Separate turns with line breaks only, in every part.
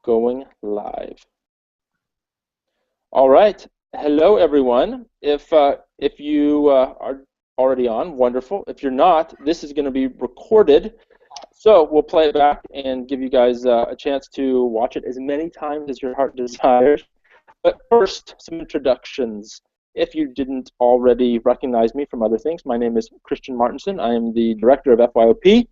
going live. All right. Hello, everyone. If you are already on, wonderful. If you're not, this is going to be recorded. So we'll play it back and give you guys a chance to watch it as many times as your heart desires. But first, some introductions. If you didn't already recognize me from other things, my name is Christian Martinson. I am the director of FYOP.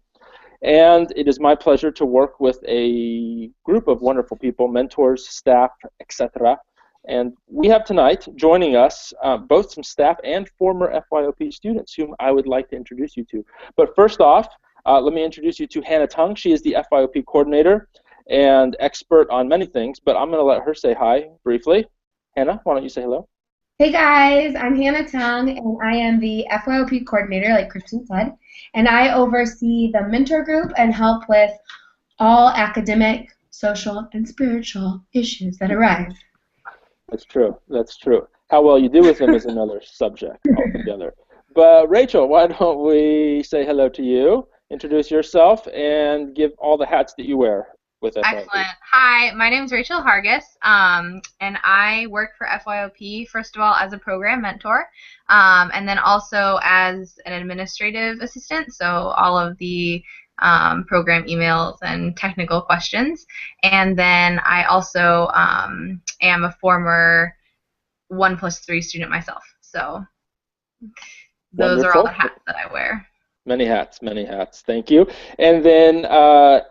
And it is my pleasure to work with a group of wonderful people, mentors, staff, etc. And we have tonight joining us both some staff and former FYOP students whom I would like to introduce you to. But first off, let me introduce you to Hannah Tung. She is the FYOP coordinator and expert on many things, but I'm going to let her say hi briefly. Hannah, why don't you say hello?
Hey guys, I'm Hannah Tung, and I am the FYOP coordinator, like Christian said, and I oversee the mentor group and help with all academic, social, and spiritual issues that arise.
That's true. That's true. How well you do with them is another subject altogether. But Rachel, why don't we say hello to you, introduce yourself, and give all the hats that you wear with FYOP.
Excellent. Hi, my name is Rachel Hargis, and I work for FYOP, first of all, as a program mentor, and then also as an administrative assistant, so all of the program emails and technical questions. And then I also am a former 1+3 student myself, so those
Wonderful.
are all the hats that I wear.
Many hats, many hats. Thank you. And then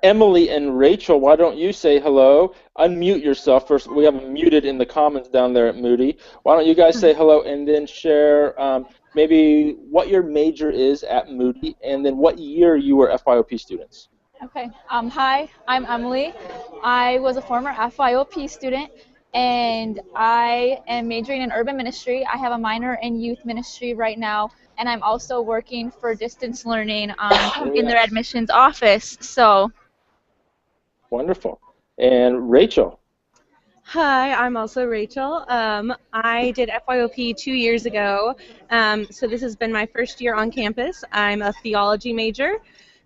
Emily and Rachel, why don't you say hello? Unmute yourself first. We have them muted in the comments down there at Moody. Why don't you guys say hello and then share maybe what your major is at Moody and then what year you were FYOP students.
Okay. Hi, I'm Emily. I was a former FYOP student, and I am majoring in urban ministry. I have a minor in youth ministry right now, and I'm also working for distance learning in their admissions office. So.
Wonderful. And Rachel.
Hi, I'm also Rachel. I did FYOP 2 years ago, so this has been my first year on campus. I'm a theology major,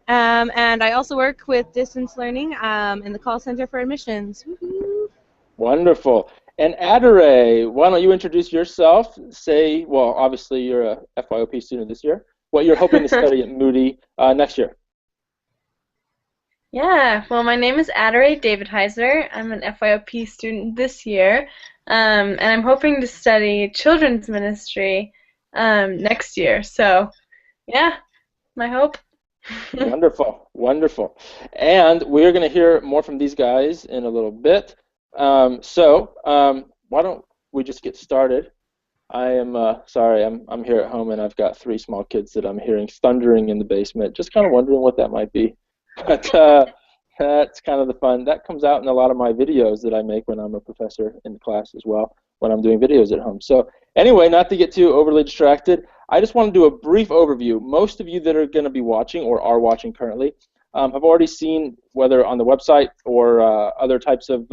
and I also work with distance learning in the call center for admissions. Woo-hoo.
Wonderful. And Adare, why don't you introduce yourself? Say, well, obviously you're a FYOP student this year. What you're hoping to study at Moody next year.
Yeah, well, my name is Adare David Heiser. I'm an FYOP student this year, and I'm hoping to study children's ministry next year. So, yeah, my hope.
Wonderful, wonderful. And we're going to hear more from these guys in a little bit. So why don't we just get started? I am sorry, I'm here at home and I've got 3 small kids that I'm hearing thundering in the basement. Just kind of wondering what that might be. But that's kind of the fun. That comes out in a lot of my videos that I make when I'm a professor in class as well, when I'm doing videos at home. So anyway, not to get too overly distracted, I just want to do a brief overview. Most of you that are going to be watching or are watching currently have already seen, whether on the website or other types of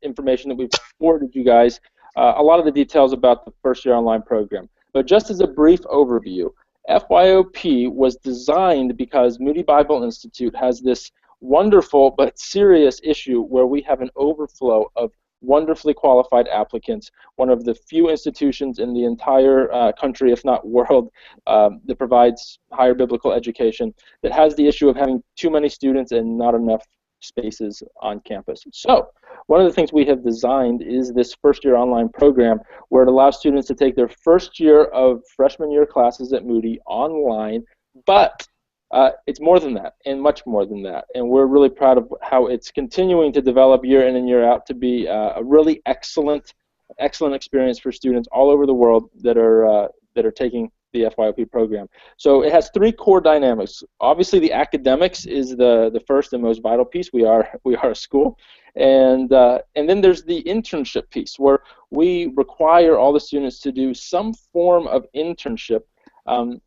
information that we've forwarded you guys, a lot of the details about the first year online program. But just as a brief overview, FYOP was designed because Moody Bible Institute has this wonderful but serious issue where we have an overflow of wonderfully qualified applicants, one of the few institutions in the entire country, if not world, that provides higher biblical education, that has the issue of having too many students and not enough spaces on campus. So one of the things we have designed is this first year online program where it allows students to take their first year of freshman year classes at Moody online, but it's more than that and much more than that. And we're really proud of how it's continuing to develop year in and year out to be a really excellent experience for students all over the world that are taking the FYOP program. So it has 3 core dynamics. Obviously, the academics is the first and most vital piece. We are a school, and then there's the internship piece where we require all the students to do some form of internship,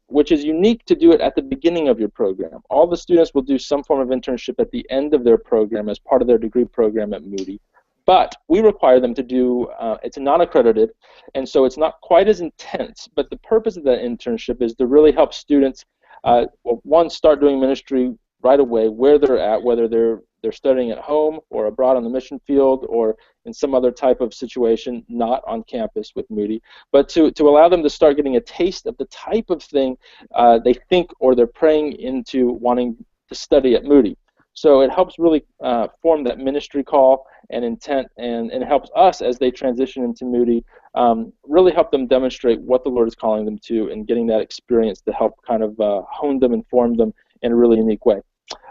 which is unique to do it at the beginning of your program. All the students will do some form of internship at the end of their program as part of their degree program at Moody. But we require them to do, it's non-accredited, and so it's not quite as intense, but the purpose of that internship is to really help students, well, one, start doing ministry right away where they're at, whether they're they're studying at home or abroad on the mission field or in some other type of situation, not on campus with Moody, but to allow them to start getting a taste of the type of thing they think or they're praying into wanting to study at Moody. So it helps really form that ministry call and intent, and it helps us as they transition into Moody really help them demonstrate what the Lord is calling them to and getting that experience to help kind of hone them and form them in a really unique way.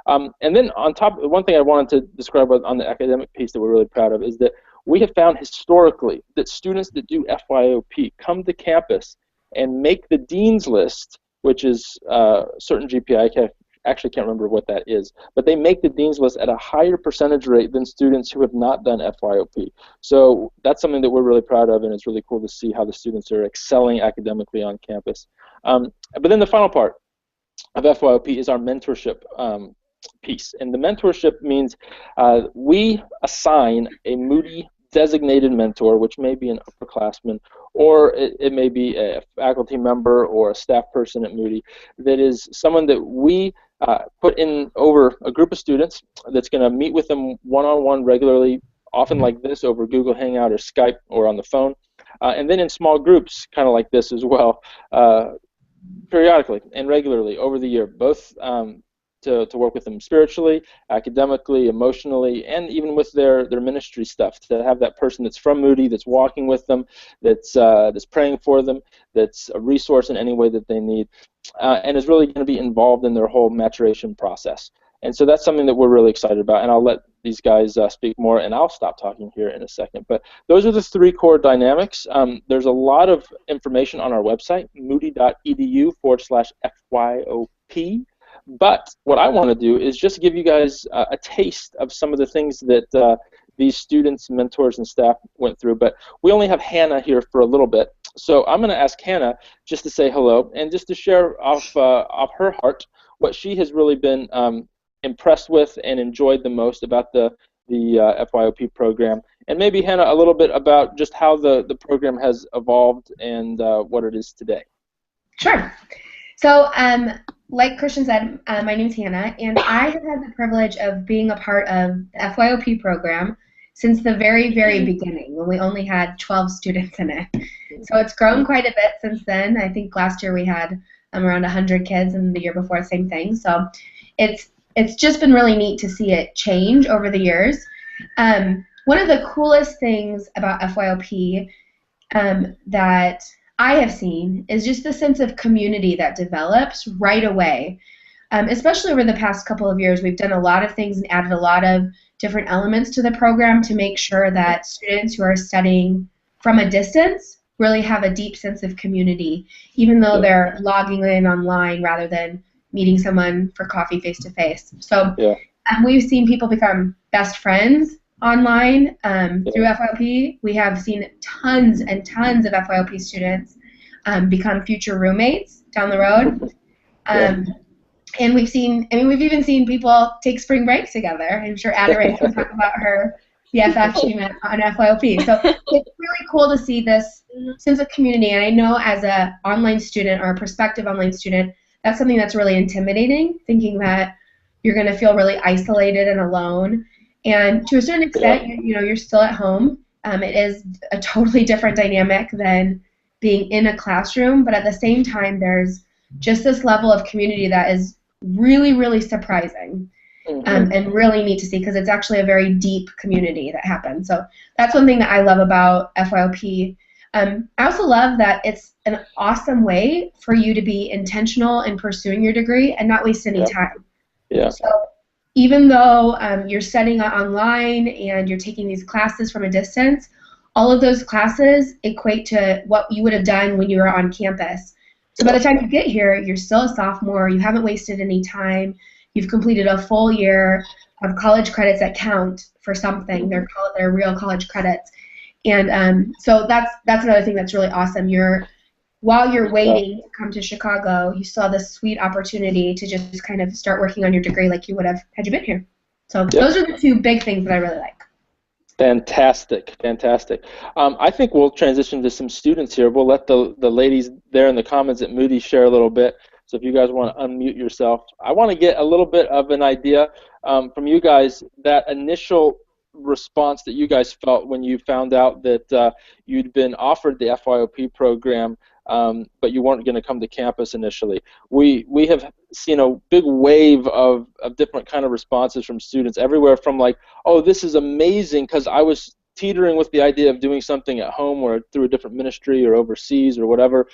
And then on top, one thing I wanted to describe on the academic piece that we're really proud of is that we have found historically that students that do FYOP come to campus and make the dean's list, which is a certain GPA. I actually can't remember what that is, but they make the dean's list at a higher percentage rate than students who have not done FYOP. So that's something that we're really proud of, and it's really cool to see how the students are excelling academically on campus. But then the final part of FYOP is our mentorship piece, and the mentorship means we assign a Moody designated mentor, which may be an upperclassman, or it may be a faculty member or a staff person at Moody, that is someone that we put in over a group of students that's going to meet with them one-on-one regularly, often like this over Google Hangout or Skype or on the phone, and then in small groups, kind of like this as well, periodically and regularly over the year, both to work with them spiritually, academically, emotionally, and even with their ministry stuff, to have that person that's from Moody, that's walking with them, that's praying for them, that's a resource in any way that they need, and is really going to be involved in their whole maturation process. And so that's something that we're really excited about, and I'll let these guys speak more, and I'll stop talking here in a second. But those are the three core dynamics. There's a lot of information on our website, moody.edu/FYOP. But what I want to do is just give you guys a taste of some of the things that these students, mentors, and staff went through. But we only have Hannah here for a little bit, so I'm going to ask Hannah just to say hello and just to share off her heart what she has really been impressed with and enjoyed the most about the FYOP program. And maybe, Hannah, a little bit about just how the program has evolved and what it is today.
Sure. So, like Christian said, my name is Hannah, and I have had the privilege of being a part of the FYOP program since the very, very beginning, when we only had 12 students in it. So it's grown quite a bit since then. I think last year we had around 100 kids, and the year before, same thing. So it's just been really neat to see it change over the years. One of the coolest things about FYOP that I have seen is just the sense of community that develops right away. Especially over the past couple of years, we've done a lot of things and added a lot of different elements to the program to make sure that students who are studying from a distance really have a deep sense of community, even though they're logging in online rather than meeting someone for coffee face-to-face. So we've seen people become best friends online through FYOP. We have seen tons and tons of FYOP students become future roommates down the road. And we've even seen people take spring breaks together. I'm sure Adelaide can talk about her BFF she met on FYOP. So it's really cool to see this sense of community. And I know as an online student or a prospective online student, that's something that's really intimidating, thinking that you're going to feel really isolated and alone. And to a certain extent, you're still at home. It is a totally different dynamic than being in a classroom, but at the same time, there's just this level of community that is really, really surprising and really neat to see, because it's actually a very deep community that happens. So that's one thing that I love about FYOP. I also love that it's an awesome way for you to be intentional in pursuing your degree and not waste any time. So even though you're studying online and you're taking these classes from a distance, all of those classes equate to what you would have done when you were on campus. So by the time you get here, you're still a sophomore, you haven't wasted any time, you've completed a full year of college credits that count for something. They're real college credits. And so that's another thing that's really awesome. While you're waiting to come to Chicago, you still have this sweet opportunity to just kind of start working on your degree like you would have had you been here. So those are the two big things that I really like.
Fantastic, fantastic. I think we'll transition to some students here. We'll let the ladies there in the comments at Moody share a little bit. So if you guys want to unmute yourself, I want to get a little bit of an idea from you guys that initial response that you guys felt when you found out that you'd been offered the FYOP program, but you weren't going to come to campus initially. We have seen a big wave of different kind of responses from students, everywhere from like, oh, this is amazing because I was teetering with the idea of doing something at home or through a different ministry or overseas or whatever,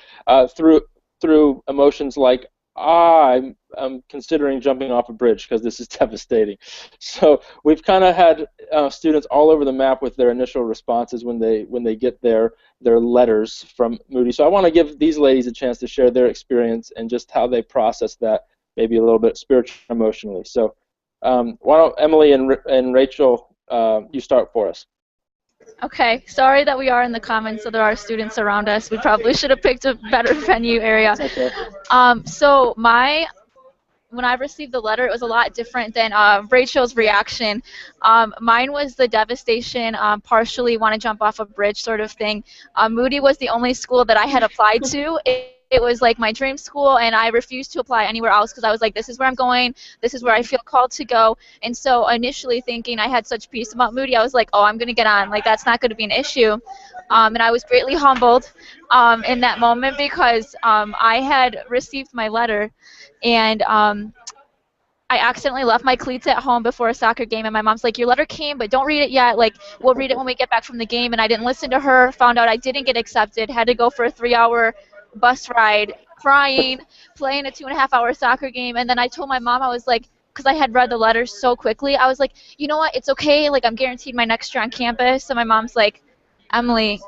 through emotions like, I'm considering jumping off a bridge because this is devastating. So we've kind of had students all over the map with their initial responses when they get their letters from Moody. So I want to give these ladies a chance to share their experience and just how they process that, maybe a little bit spiritually, emotionally. So why don't Emily and Rachel, you start for us.
Okay, sorry that we are in the comments, so there are students around us. We probably should have picked a better venue area.
Okay.
So when I received the letter, it was a lot different than Rachel's reaction. Mine was the devastation, partially want to jump off a bridge sort of thing. Moody was the only school that I had applied to. It was like my dream school, and I refused to apply anywhere else because I was like, this is where I'm going, this is where I feel called to go. And so initially thinking I had such peace about Moody, I was like, oh, I'm going to get on. Like, that's not going to be an issue. And I was greatly humbled in that moment because I had received my letter, and I accidentally left my cleats at home before a soccer game, and my mom's like, your letter came, but don't read it yet. Like, we'll read it when we get back from the game. And I didn't listen to her, found out I didn't get accepted, had to go for a 3-hour bus ride, crying, playing a 2.5-hour soccer game. And then I told my mom, I was like, because I had read the letter so quickly, I was like, you know what, it's okay. Like, I'm guaranteed my next year on campus. So my mom's like, Emily,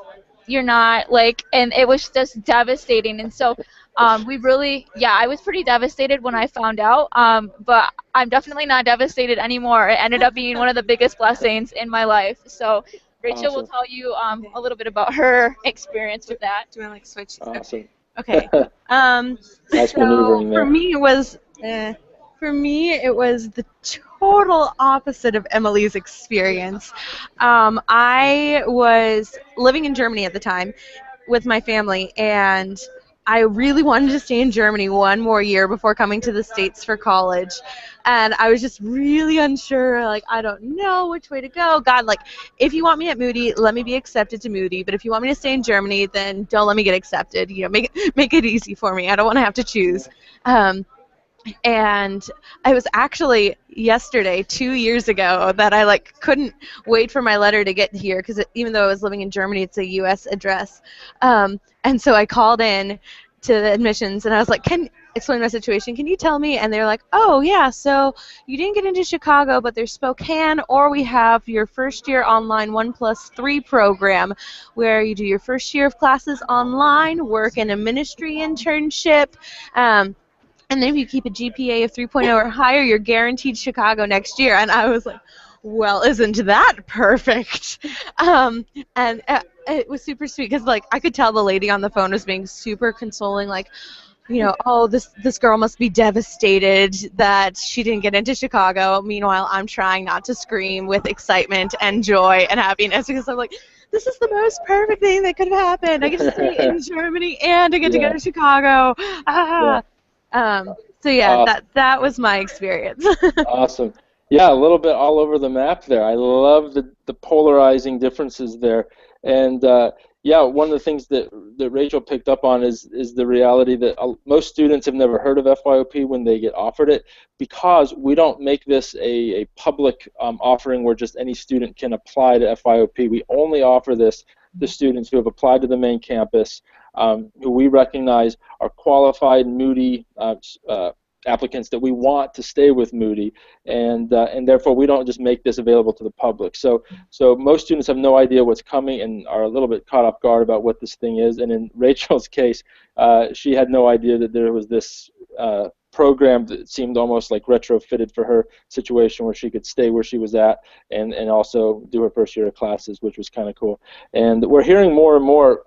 you're not, like, and it was just devastating. And so we really, I was pretty devastated when I found out, but I'm definitely not devastated anymore. It ended up being one of the biggest blessings in my life. So Rachel will tell you a little bit about her experience with that.
Do I like switch?
Awesome.
Okay.
Nice
So
maneuvering there.
for me it was the total opposite of Emily's experience. I was living in Germany at the time with my family, and I really wanted to stay in Germany one more year before coming to the States for college. And I was just really unsure, like, I don't know which way to go. God, like, if you want me at Moody, let me be accepted to Moody. But if you want me to stay in Germany, then don't let me get accepted. You know, make it easy for me. I don't want to have to choose. And it was actually yesterday, 2 years ago, that I like couldn't wait for my letter to get here because even though I was living in Germany, it's a U.S. address. And so I called in to the admissions and I was like, explain my situation. Can you tell me? And they're like, oh yeah, so you didn't get into Chicago, but there's Spokane, or we have your first year online 1+3 program where you do your first year of classes online, work in a ministry internship. And then if you keep a GPA of 3.0 or higher, you're guaranteed Chicago next year. And I was like, well, isn't that perfect? And it was super sweet because, like, I could tell the lady on the phone was being super consoling, like, you know, oh, this girl must be devastated that she didn't get into Chicago. Meanwhile, I'm trying not to scream with excitement and joy and happiness because I'm like, this is the most perfect thing that could have happened. I get to stay in Germany and I get to go to Chicago. So yeah, that was my experience.
Awesome. Yeah, a little bit all over the map there. I love the polarizing differences there. And yeah, one of the things that Rachel picked up on is the reality that most students have never heard of FYOP when they get offered it, because we don't make this a public offering where just any student can apply to FYOP. We only offer this to students who have applied to the main campus, who we recognize are qualified Moody applicants that we want to stay with Moody, and therefore we don't just make this available to the public. So most students have no idea what's coming and are a little bit caught off guard about what this thing is. And in Rachel's case, she had no idea that there was this program that seemed almost like retrofitted for her situation, where she could stay where she was at and also do her first year of classes, which was kind of cool. And we're hearing more and more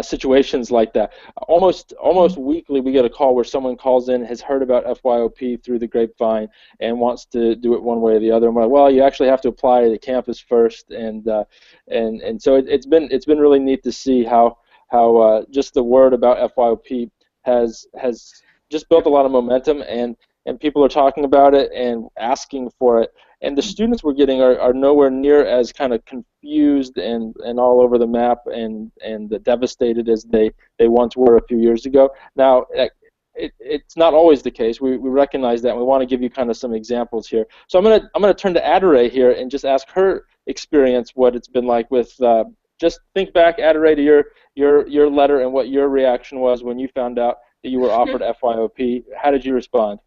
situations like that. Almost weekly we get a call where someone calls in, has heard about FYOP through the grapevine and wants to do it one way or the other. And we're like, well, you actually have to apply to the campus first. And so it's been really neat to see how just the word about FYOP has just built a lot of momentum. And and people are talking about it and asking for it. And the students we're getting are nowhere near as kind of confused and all over the map and devastated as they once were a few years ago. Now, it's not always the case. We recognize that, and we want to give you kind of some examples here. So I'm gonna turn to Adare here and just ask her experience, what it's been like with. Just think back, Adare, to your letter and what your reaction was when you found out that you were offered FYOP. How did you respond?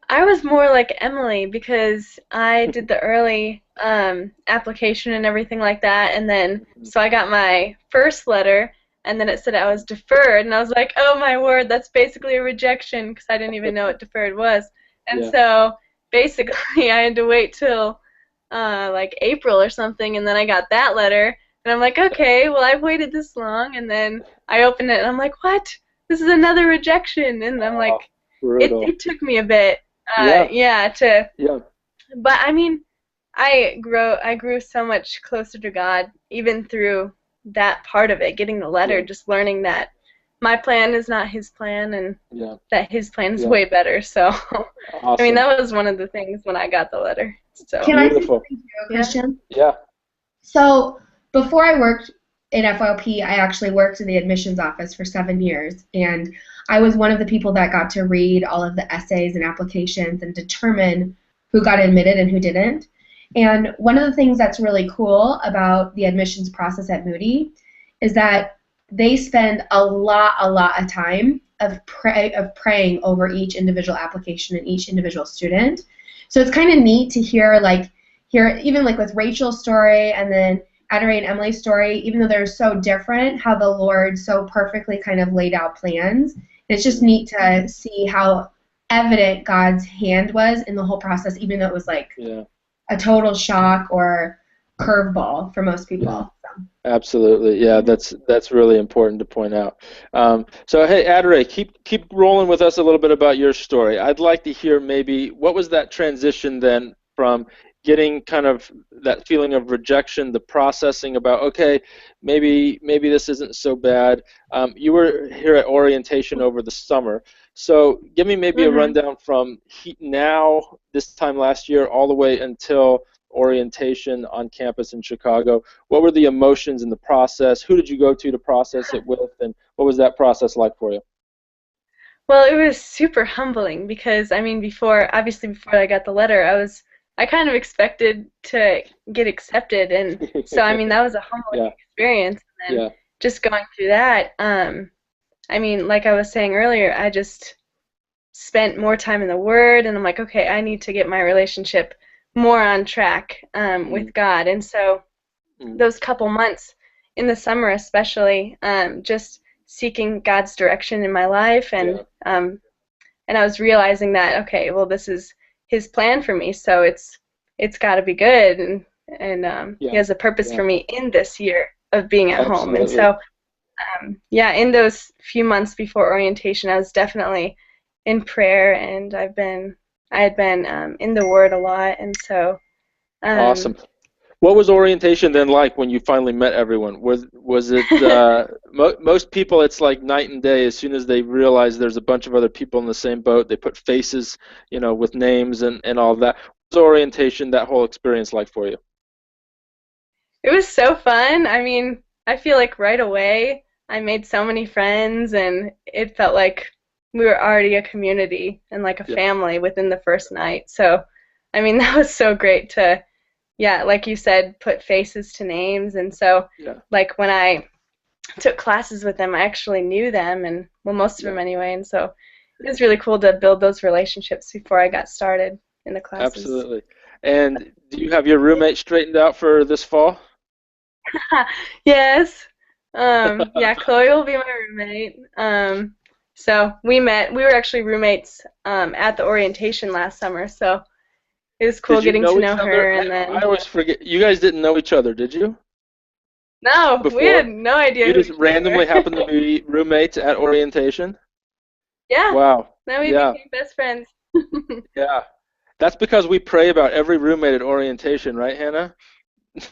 I was more like Emily because I did the early application and everything like that, and then so I got my first letter, and then it said I was deferred, and I was like, oh my word, that's basically a rejection because I didn't even know what deferred was, and so basically I had to wait till like April or something, and then I got that letter, and I'm like, okay, well I've waited this long, and then I opened it, and I'm like, what? This is another rejection, and I'm like, it took me a bit. But I mean, I grew so much closer to God even through that part of it, getting the letter, just learning that my plan is not His plan, and that His plan is way better. So, awesome. I mean, that was one of the things when I got the letter. So
can I say something to you, Christian?
Yeah.
So before I worked in FYOP, I actually worked in the admissions office for 7 years, and I was one of the people that got to read all of the essays and applications and determine who got admitted and who didn't. And one of the things that's really cool about the admissions process at Moody is that they spend a lot of time of praying over each individual application and each individual student. So it's kind of neat to hear even like with Rachel's story and then Adare and Emily's story, even though they're so different, how the Lord so perfectly kind of laid out plans. It's just neat to see how evident God's hand was in the whole process, even though it was like a total shock or curveball for most people.
Yeah. So. Absolutely, yeah, that's really important to point out. So hey, Adare, keep rolling with us a little bit about your story. I'd like to hear maybe what was that transition then from getting kind of that feeling of rejection, the processing about, okay, maybe this isn't so bad. You were here at orientation over the summer, so give me maybe a rundown from now, this time last year, all the way until orientation on campus in Chicago. What were the emotions in the process? Who did you go to process it with, and what was that process like for you?
Well, it was super humbling because, I mean, obviously before I got the letter, I kind of expected to get accepted, and so I mean that was a humbling experience. And then just going through that, I mean, like I was saying earlier, I just spent more time in the Word, and I'm like, okay, I need to get my relationship more on track with God, and so those couple months in the summer, especially, just seeking God's direction in my life, and I was realizing that, okay, well, this is His plan for me, so it's got to be good, and He has a purpose for me in this year of being at home, and so in those few months before orientation, I was definitely in prayer, and I had been in the Word a lot, and so
awesome. What was orientation then like when you finally met everyone? Was it most people? It's like night and day. As soon as they realize there's a bunch of other people in the same boat, they put faces, with names and all that. What was orientation, that whole experience, like for you?
It was so fun. I mean, I feel like right away I made so many friends, and it felt like we were already a community and like a family within the first night. So, I mean, that was so great to. Yeah, like you said, put faces to names, and so, like, when I took classes with them, I actually knew them, and, well, most of them anyway, and so it was really cool to build those relationships before I got started in the classes.
Absolutely. And do you have your roommate straightened out for this fall?
Yes. Chloe will be my roommate. So we were actually roommates at the orientation last summer, so it was cool getting to know her, and then
I always forget. You guys didn't know each other, did you?
No, we had no idea.
You just randomly happened to be roommates at orientation?
Yeah.
Wow.
Then we became best friends.
Yeah. That's because we pray about every roommate at orientation, right, Hannah?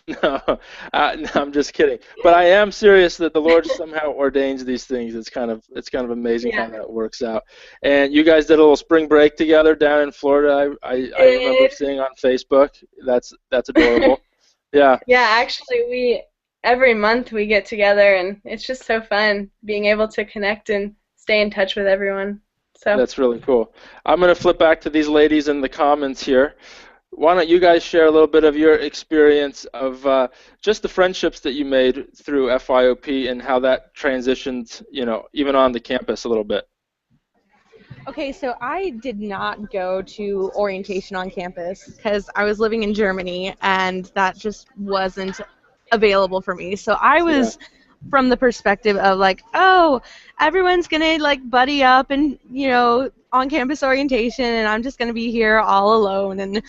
No, no, I'm just kidding. But I am serious that the Lord somehow ordains these things. It's kind of amazing how
Yeah.
that works out. And you guys did a little spring break together down in Florida. I remember
Did.
seeing on Facebook. That's adorable. Yeah,
Yeah, actually, we every month we get together, and it's just so fun being able to connect and stay in touch with everyone. So,
that's really cool. I'm going to flip back to these ladies in the comments here. Why don't you guys share a little bit of your experience of just the friendships that you made through FYOP and how that transitioned, even on the campus a little bit?
Okay, so I did not go to orientation on campus because I was living in Germany and that just wasn't available for me. So I
Yeah.
was from the perspective of like, oh, everyone's gonna like buddy up and on campus orientation, and I'm just gonna be here all alone and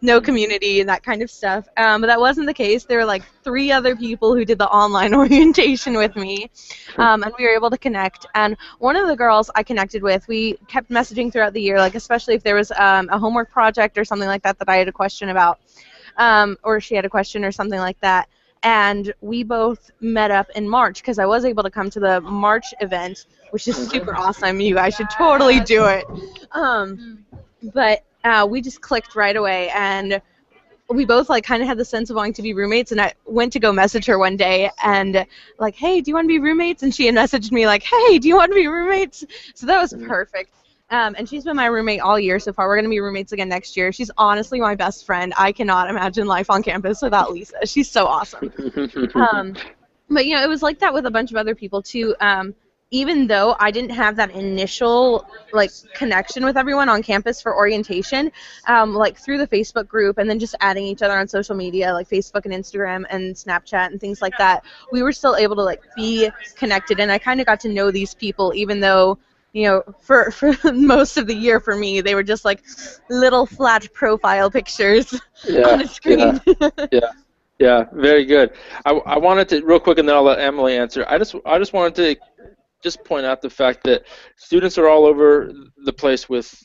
no community and that kind of stuff. But that wasn't the case. There were like 3 other people who did the online orientation with me, and we were able to connect. And one of the girls I connected with, we kept messaging throughout the year, like especially if there was a homework project or something like that that I had a question about, or she had a question or something like that. And we both met up in March because I was able to come to the March event, which is super awesome. You guys should totally do it. But we just clicked right away, and we both like kind of had the sense of wanting to be roommates. And I went to go message her one day and like, hey, do you want to be roommates? And she had messaged me like, hey, do you want to be roommates? So that was perfect. And she's been my roommate all year so far. We're going to be roommates again next year. She's honestly my best friend. I cannot imagine life on campus without Lisa. She's so awesome. But it was like that with a bunch of other people too. Even though I didn't have that initial like connection with everyone on campus for orientation, like through the Facebook group and then just adding each other on social media like Facebook and Instagram and Snapchat and things like that, we were still able to like be connected, and I kind of got to know these people even though for most of the year for me they were just like little flat profile pictures on a screen.
Yeah, very good. I wanted to real quick, and then I'll let Emily answer. I just wanted to just point out the fact that students are all over the place with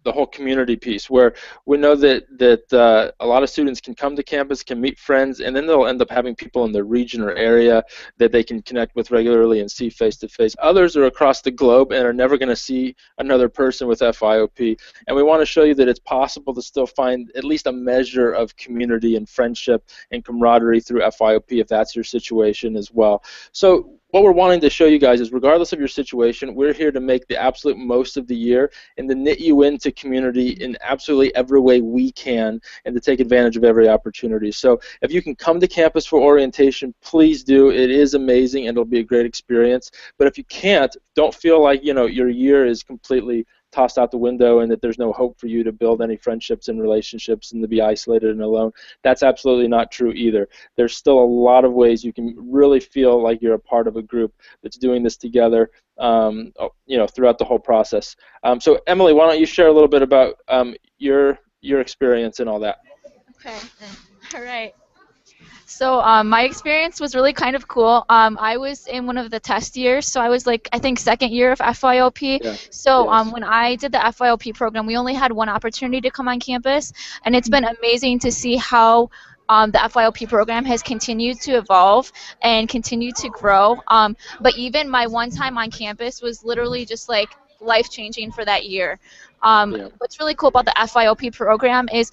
the whole community piece, where we know that a lot of students can come to campus, can meet friends, and then they'll end up having people in their region or area that they can connect with regularly and see face to face. Others are across the globe and are never going to see another person with FYOP, and we want to show you that it's possible to still find at least a measure of community and friendship and camaraderie through FYOP if that's your situation as well. So what we're wanting to show you guys is, regardless of your situation, we're here to make the absolute most of the year and to knit you into community in absolutely every way we can, and to take advantage of every opportunity. So if you can come to campus for orientation, please do. It is amazing and it'll be a great experience. But if you can't, don't feel like your year is completely tossed out the window and that there's no hope for you to build any friendships and relationships and to be isolated and alone. That's absolutely not true either. There's still a lot of ways you can really feel like you're a part of a group that's doing this together, throughout the whole process. So Emily, why don't you share a little bit about your experience and all that?
Okay. All right. So my experience was really kind of cool. I was in one of the test years, so I was like, I think second year of FYOP.
Yeah.
So
Yes.
when I did the FYOP program, we only had one opportunity to come on campus, and it's been amazing to see how the FYOP program has continued to evolve and continue to grow. But even my one time on campus was literally just like life-changing for that year. What's really cool about the FYOP program is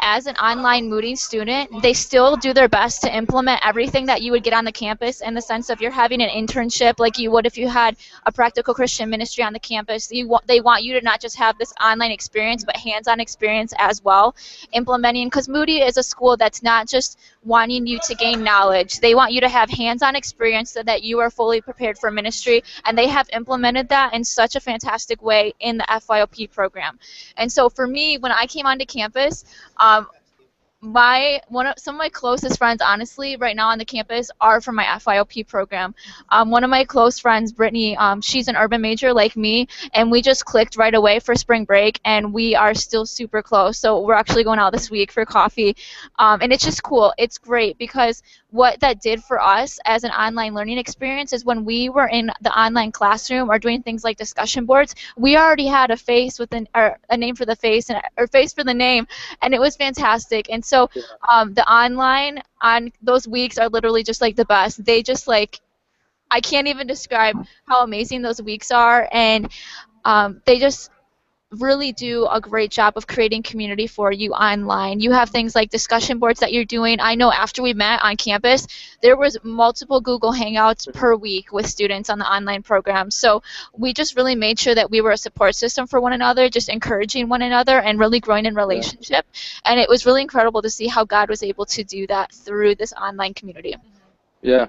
as an online Moody student, they still do their best to implement everything that you would get on the campus, in the sense of you're having an internship like you would if you had a practical Christian ministry on the campus. They want you to not just have this online experience, but hands-on experience as well, implementing, because Moody is a school that's not just wanting you to gain knowledge. They want you to have hands-on experience so that you are fully prepared for ministry, and they have implemented that in such a fantastic way in the FYOP program. And so for me, when I came onto campus, some of my closest friends, honestly, right now on the campus are from my FYOP program. One of my close friends, Brittany, she's an urban major like me, and we just clicked right away for spring break, and we are still super close. So we're actually going out this week for coffee, and it's just cool. It's great because what that did for us as an online learning experience is when we were in the online classroom or doing things like discussion boards, we already had a face with a name for the face or face for the name, and it was fantastic. And So the online on those weeks are literally just like the best. They just like, I can't even describe how amazing those weeks are, and they just really do a great job of creating community for you online. You have things like discussion boards that you're doing. I know after we met on campus, there was multiple Google Hangouts per week with students on the online program. So we just really made sure that we were a support system for one another, just encouraging one another and really growing in relationship. And it was really incredible to see how God was able to do that through this online community.
Yeah,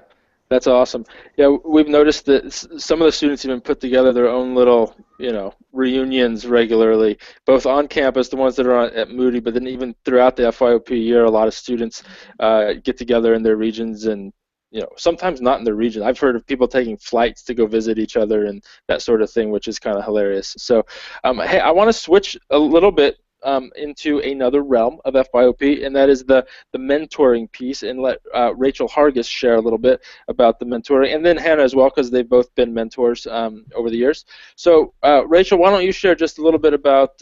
that's awesome. Yeah, we've noticed that some of the students even put together their own little, reunions regularly, both on campus, the ones that are at Moody, but then even throughout the FYOP year, a lot of students get together in their regions and, sometimes not in their region. I've heard of people taking flights to go visit each other and that sort of thing, which is kind of hilarious. So, hey, I want to switch a little bit into another realm of FYOP, and that is the mentoring piece, and let Rachel Hargis share a little bit about the mentoring, and then Hannah as well, because they've both been mentors over the years. So Rachel, why don't you share just a little bit about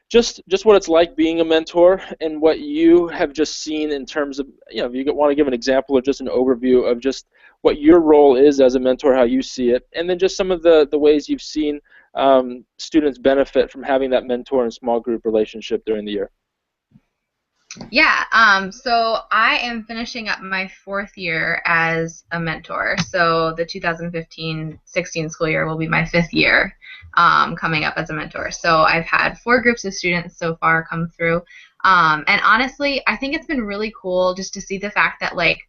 just what it's like being a mentor and what you have just seen in terms of, if you want to give an example or just an overview of just what your role is as a mentor, how you see it, and then just some of the ways you've seen students benefit from having that mentor and small group relationship during the year.
Yeah, so I am finishing up my 4th year as a mentor. So the 2015-16 school year will be my 5th year coming up as a mentor. So I've had 4 groups of students so far come through. And honestly, I think it's been really cool just to see the fact that, like,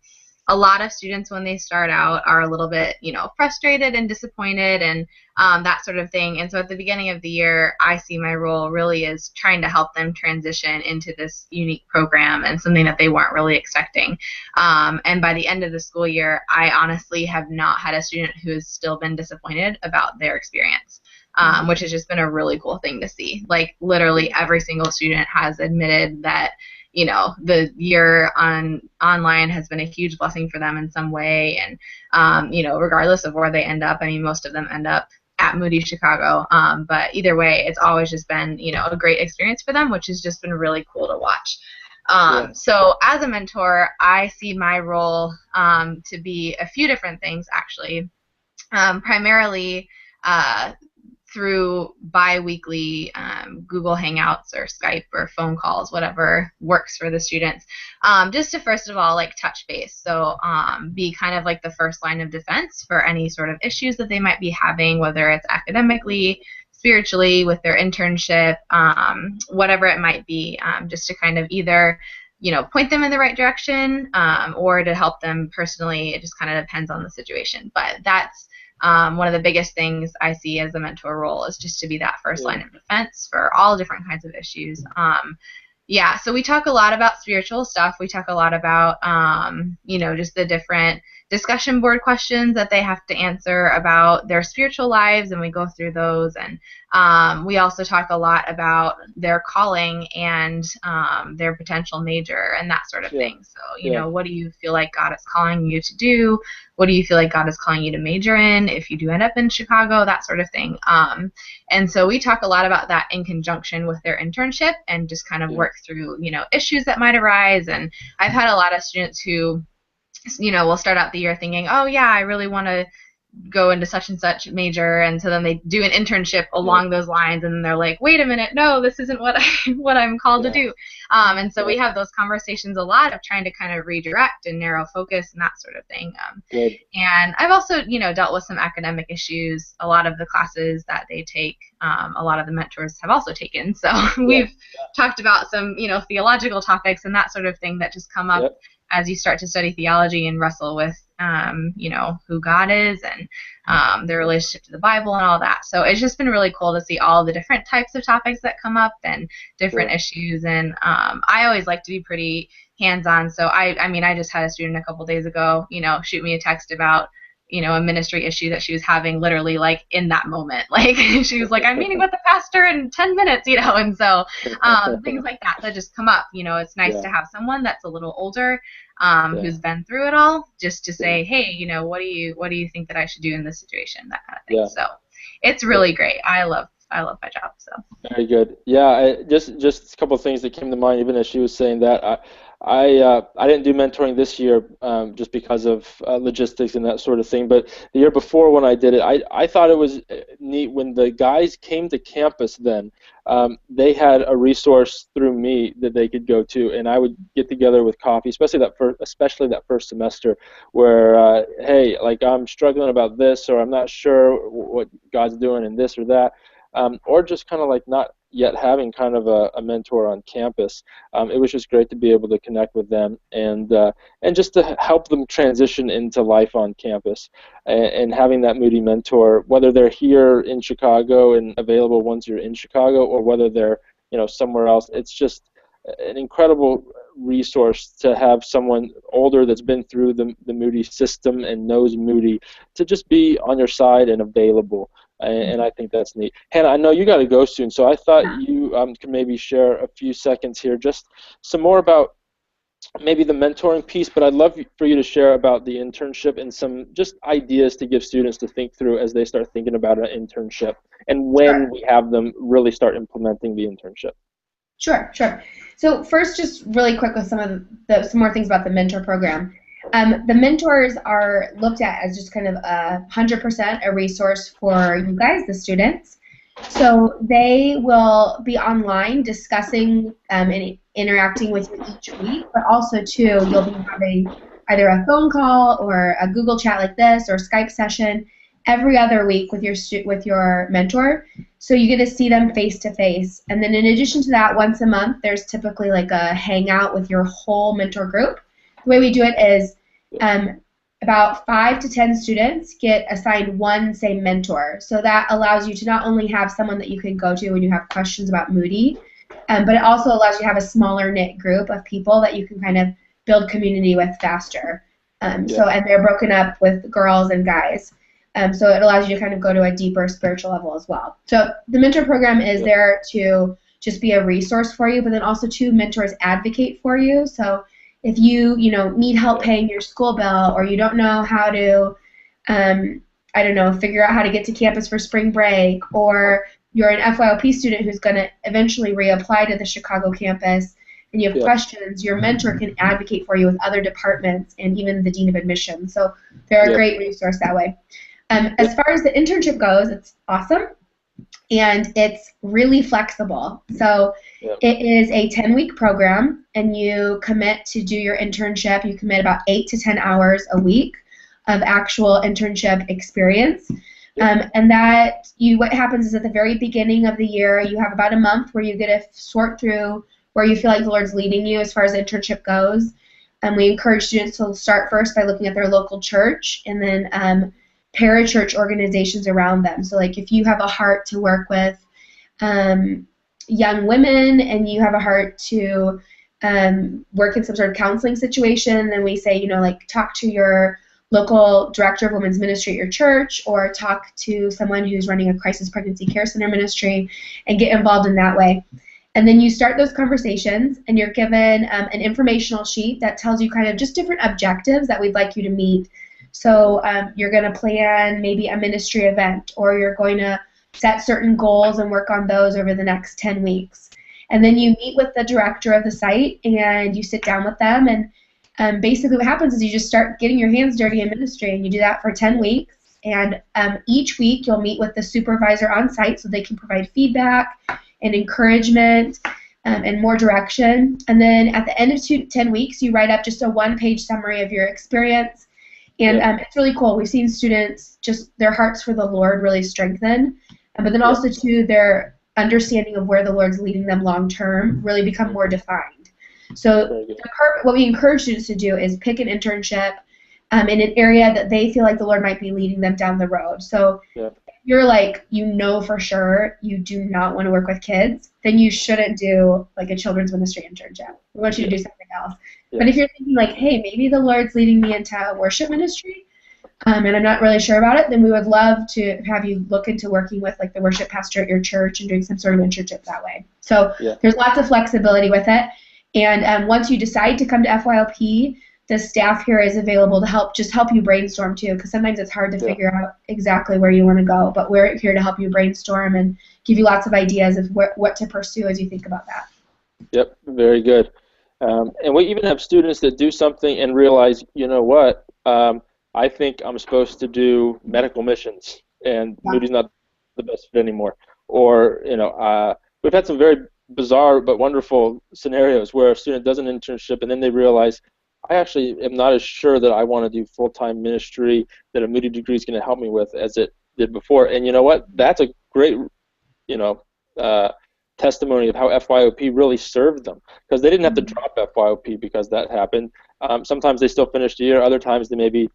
a lot of students when they start out are a little bit, frustrated and disappointed and that sort of thing. And so at the beginning of the year, I see my role really as trying to help them transition into this unique program and something that they weren't really expecting. And by the end of the school year, I honestly have not had a student who has still been disappointed about their experience. Which has just been a really cool thing to see. Like, literally every single student has admitted that the year online has been a huge blessing for them in some way, and regardless of where they end up, I mean, most of them end up at Moody Chicago, but either way, it's always just been a great experience for them, which has just been really cool to watch. So as a mentor, I see my role to be a few different things, actually, primarily through bi-weekly Google Hangouts or Skype or phone calls, whatever works for the students, just to first of all, like, touch base. So be kind of like the first line of defense for any sort of issues that they might be having, whether it's academically, spiritually, with their internship, whatever it might be, just to kind of either point them in the right direction or to help them personally. It just kind of depends on the situation. But that's one of the biggest things I see as a mentor role, is just to be that first line of defense for all different kinds of issues. So we talk a lot about spiritual stuff. We talk a lot about, just the different discussion board questions that they have to answer about their spiritual lives, and we go through those. And we also talk a lot about their calling and their potential major and that sort of thing. So, what do you feel like God is calling you to do? What do you feel like God is calling you to major in if you do end up in Chicago? That sort of thing. And so we talk a lot about that in conjunction with their internship, and just kind of work through, issues that might arise. And I've had a lot of students who, will start out the year thinking, oh yeah, I really want to go into such and such major, and so then they do an internship along those lines, and then they're like, wait a minute, no, this isn't what I'm called to do. And so we have those conversations a lot of trying to kind of redirect and narrow focus and that sort of thing. And I've also, dealt with some academic issues. A lot of the classes that they take, a lot of the mentors have also taken. So we've talked about some, theological topics and that sort of thing that just come up as you start to study theology and wrestle with, who God is and their relationship to the Bible and all that. So it's just been really cool to see all the different types of topics that come up and different issues. And I always like to be pretty hands-on. So I just had a student a couple days ago, shoot me a text about, a ministry issue that she was having literally, like, in that moment. Like, she was like, I'm meeting with the pastor in 10 minutes, and so things like that just come up. It's nice to have someone that's a little older, who's been through it all, just to say, hey, what do you think that I should do in this situation, that kind of thing. So it's really great. I love I love my job. So.
Very good. Yeah, just a couple of things that came to mind, even as she was saying that. I didn't do mentoring this year just because of logistics and that sort of thing. But the year before when I did it, I thought it was neat when the guys came to campus. Then they had a resource through me that they could go to, and I would get together with coffee, especially that first semester, where hey, like I'm struggling about this, or I'm not sure what God's doing in this or that. Or just kind of like not yet having kind of a mentor on campus. It was just great to be able to connect with them and just to help them transition into life on campus and having that Moody mentor, whether they're here in Chicago and available once you're in Chicago or whether they're somewhere else. It's just an incredible resource to have someone older that's been through the Moody system and knows Moody to just be on your side and available. And I think that's neat. Hannah, I know you got to go soon, so I thought you could maybe share a few seconds here, just some more about maybe the mentoring piece, but I'd love for you to share about the internship and some just ideas to give students to think through as they start thinking about an internship and when we have them really start implementing the internship.
Sure. So first, just really quick with some more things about the mentor program. The mentors are looked at as just kind of 100% a resource for you guys, the students. So they will be online discussing and interacting with you each week, but also too, you'll be having either a phone call or a Google chat like this or Skype session every other week with your mentor. So you get to see them face to face. And then in addition to that, once a month, there's typically like a hangout with your whole mentor group. The way we do it is about 5 to 10 students get assigned one same mentor. So that allows you to not only have someone that you can go to when you have questions about Moody, but it also allows you to have a smaller knit group of people that you can kind of build community with faster. And they're broken up with girls and guys. So it allows you to kind of go to a deeper spiritual level as well. So the mentor program is there to just be a resource for you, but then also two mentors advocate for you. So if you need help paying your school bill, or you don't know how to, figure out how to get to campus for spring break, or you're an FYOP student who's going to eventually reapply to the Chicago campus, and you have questions, your mentor can advocate for you with other departments and even the dean of admissions. So they're a great resource that way. As far as the internship goes, it's awesome. And it's really flexible. So it is a 10-week program, and you commit to do your internship. You commit about 8 to 10 hours a week of actual internship experience. And what happens is at the very beginning of the year, you have about a month where you get to sort through where you feel like the Lord's leading you as far as the internship goes. And we encourage students to start first by looking at their local church, and then parachurch organizations around them. So like if you have a heart to work with young women, and you have a heart to work in some sort of counseling situation, then we say, talk to your local director of women's ministry at your church, or talk to someone who's running a crisis pregnancy care center ministry and get involved in that way. And then you start those conversations, and you're given an informational sheet that tells you kind of just different objectives that we'd like you to meet. So you're going to plan maybe a ministry event, or you're going to set certain goals and work on those over the next 10 weeks. And then you meet with the director of the site, and you sit down with them, and basically what happens is you just start getting your hands dirty in ministry, and you do that for 10 weeks. And each week you'll meet with the supervisor on site so they can provide feedback and encouragement and more direction. And then at the end of 10 weeks, you write up just a one-page summary of your experience. And it's really cool. We've seen students just their hearts for the Lord really strengthen, but then also too their understanding of where the Lord's leading them long term really become more defined. So what we encourage students to do is pick an internship in an area that they feel like the Lord might be leading them down the road. So if you're like, for sure you do not want to work with kids, then you shouldn't do like a children's ministry internship. We want you to do something else. But if you're thinking like, hey, maybe the Lord's leading me into worship ministry, and I'm not really sure about it, then we would love to have you look into working with like the worship pastor at your church and doing some sort of internship that way. So there's lots of flexibility with it. And once you decide to come to FYOP, the staff here is available to help you brainstorm too, because sometimes it's hard to figure out exactly where you want to go, but we're here to help you brainstorm and give you lots of ideas of what to pursue as you think about that.
Yep, very good. And we even have students that do something and realize, you know what, I think I'm supposed to do medical missions, and Moody's not the best fit anymore. Or, we've had some very bizarre but wonderful scenarios where a student does an internship and then they realize, I actually am not as sure that I want to do full-time ministry that a Moody degree is going to help me with as it did before. And you know what? That's a great, testimony of how FYOP really served them, because they didn't have to drop FYOP because that happened. Sometimes they still finished the year. Other times they maybe,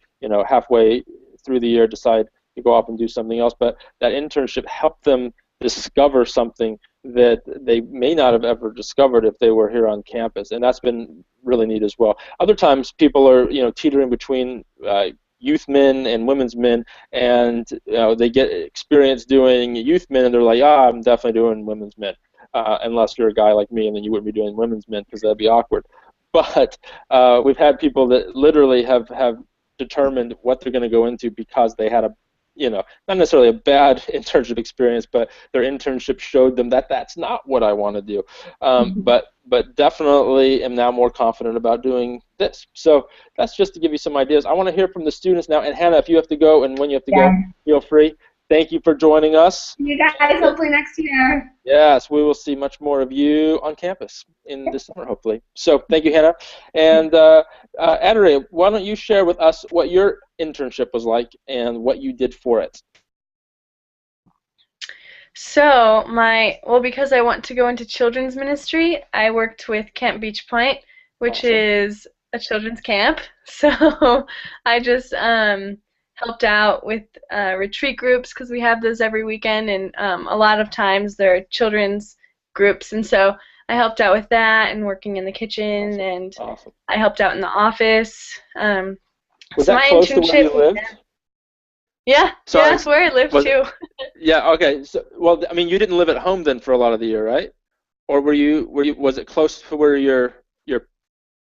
halfway through the year decide to go off and do something else. But that internship helped them discover something that they may not have ever discovered if they were here on campus, and that's been really neat as well. Other times people are, teetering between youth men and women's men, and they get experience doing youth men, and they're like, I'm definitely doing women's men. Unless you're a guy like me, and then you wouldn't be doing women's men because that'd be awkward. But we've had people that literally have determined what they're going to go into because they had a, not necessarily a bad internship experience, but their internship showed them that that's not what I want to do. But definitely am now more confident about doing this. So that's just to give you some ideas. I want to hear from the students now. And Hannah, if you have to go and when you have to go, feel free. Thank you for joining us.
You guys, hopefully next year.
Yes, we will see much more of you on campus in the summer, hopefully. So thank you, Hannah. And Adere, why don't you share with us what your internship was like and what you did for it?
So because I want to go into children's ministry, I worked with Camp Beach Point, which is a children's camp. So I just helped out with retreat groups, because we have those every weekend, and a lot of times they're children's groups, and so I helped out with that and working in the kitchen, and I helped out in the office.
Was that close to where you lived?
Yeah, that's where I lived too.
Yeah, okay. So, well, I mean, you didn't live at home then for a lot of the year, right? Or were you? Was it close to where your